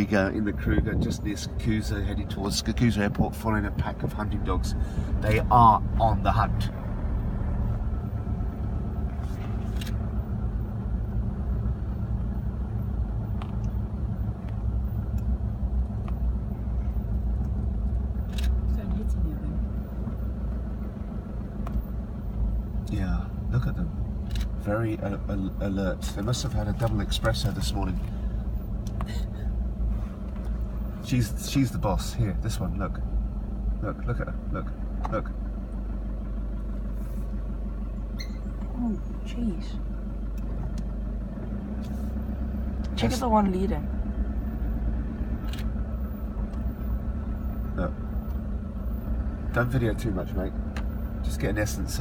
we go in the Kruger, just near Kruger, heading towards Kruger Airport, following a pack of hunting dogs. They are on the hunt. Yeah, look at them. Very alert. They must have had a double espresso this morning. She's the boss. Here, this one, look. Look at her. Look. Oh, jeez. Check the one leading. Look. Don't video too much, mate. Just get an essence.